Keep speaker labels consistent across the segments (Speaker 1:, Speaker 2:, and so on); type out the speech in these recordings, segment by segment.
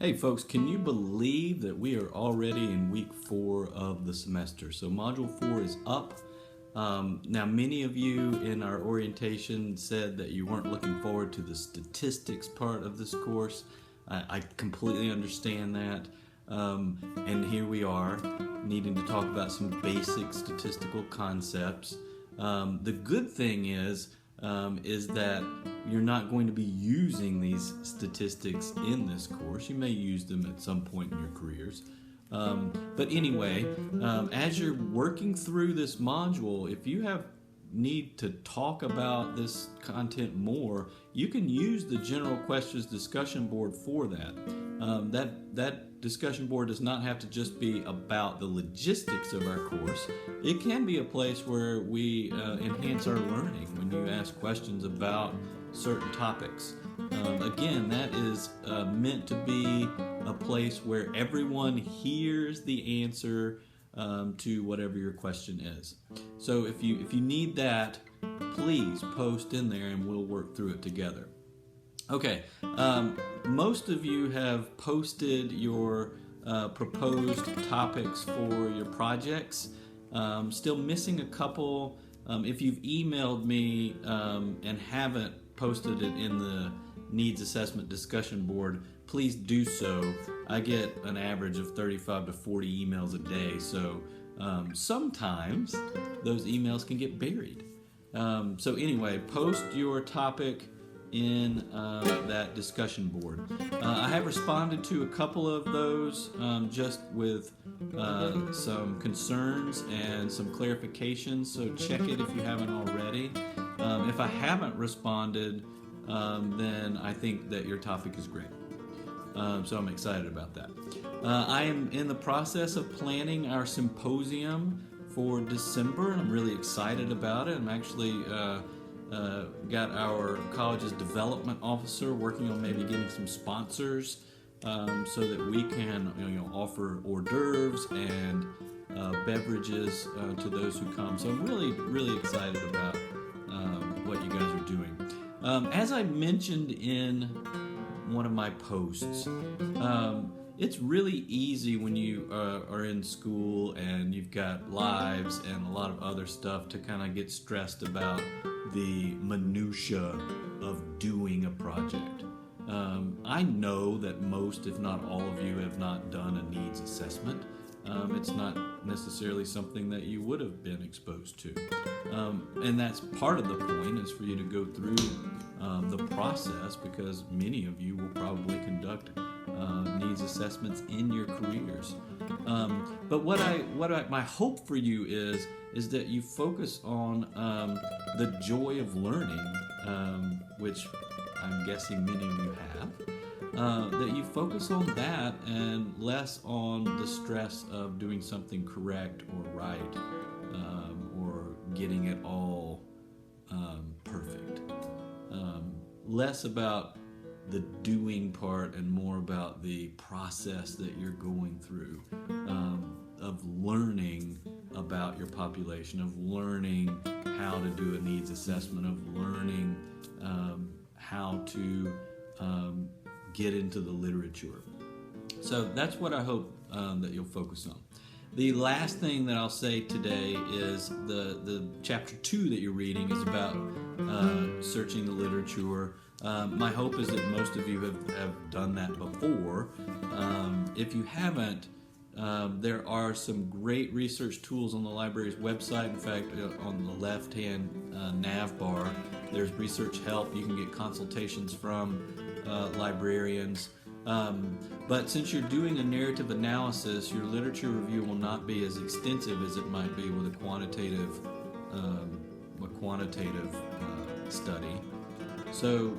Speaker 1: Hey folks, can you believe that we are already in week 4 of the semester? So module 4 is up. Now many of you in our orientation said that you weren't looking forward to the statistics part of this course. I completely understand that. And here we are needing to talk about some basic statistical concepts. The good thing is that you're not going to be using these statistics in this course. You may use them at some point in your careers. But anyway, as you're working through this module, if you need to talk about this content more, you can use the general questions discussion board for that. That discussion board does not have to just be about the logistics of our course. It can be a place where we enhance our learning when you ask questions about certain topics. Again, that is meant to be a place where everyone hears the answer to whatever your question is. So if you need that, please post in there and we'll work through it together. Okay, most of you have posted your proposed topics for your projects. Still missing a couple. If you've emailed me and haven't posted it in the needs assessment discussion board, please do so. I get an average of 35 to 40 emails a day, so sometimes those emails can get buried. So anyway, post your topic in that discussion board. I have responded to a couple of those just with some concerns and some clarifications, so check it if you haven't already. If I haven't responded, then I think that your topic is great. So I'm excited about that. I am in the process of planning our symposium for December. I'm really excited about it. I'm actually got our college's development officer working on maybe getting some sponsors so that we can offer hors d'oeuvres and beverages to those who come. So I'm really excited about what you guys are doing. As I mentioned in one of my posts, it's really easy when you are in school and you've got lives and a lot of other stuff to kind of get stressed about the minutia of doing a project. I know that most, if not all of you, have not done a needs assessment. It's not necessarily something that you would have been exposed to. And that's part of the point, is for you to go through the process, because many of you will probably conduct needs assessments in your careers. But my hope for you is that you focus on the joy of learning, which I'm guessing many of you have. That you focus on that and less on the stress of doing something correct or right, or getting it all perfect. Less about the doing part and more about the process that you're going through, of learning about your population, of learning how to do a needs assessment, of learning how to get into the literature. So that's what I hope that you'll focus on. The last thing that I'll say today is the chapter 2 that you're reading is about searching the literature. My hope is that most of you have done that before. If you haven't, there are some great research tools on the library's website. In fact, on the left-hand nav bar, there's research help. You can get consultations from librarians. But since you're doing a narrative analysis, your literature review will not be as extensive as it might be with a quantitative study. So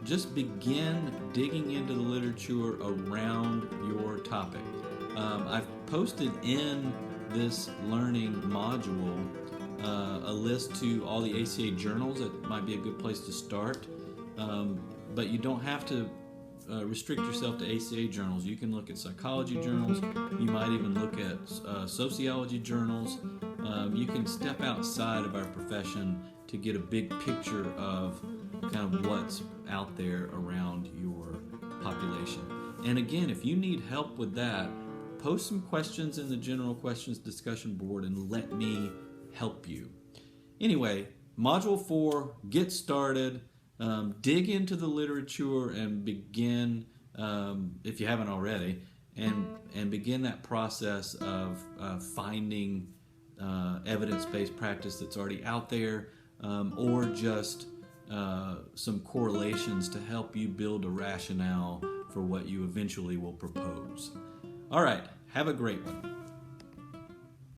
Speaker 1: just begin digging into the literature around your topic. I've posted in this learning module a list to all the ACA journals. That might be a good place to start. But you don't have to restrict yourself to ACA journals. You can look at psychology journals. You might even look at sociology journals. You can step outside of our profession to get a big picture of kind of what's out there around your population. And again, if you need help with that, post some questions in the general questions discussion board and let me help you. Anyway, Module 4, get started, dig into the literature and begin, if you haven't already, and begin that process of finding evidence-based practice that's already out there, or just some correlations to help you build a rationale for what you eventually will propose. All right, have a great one.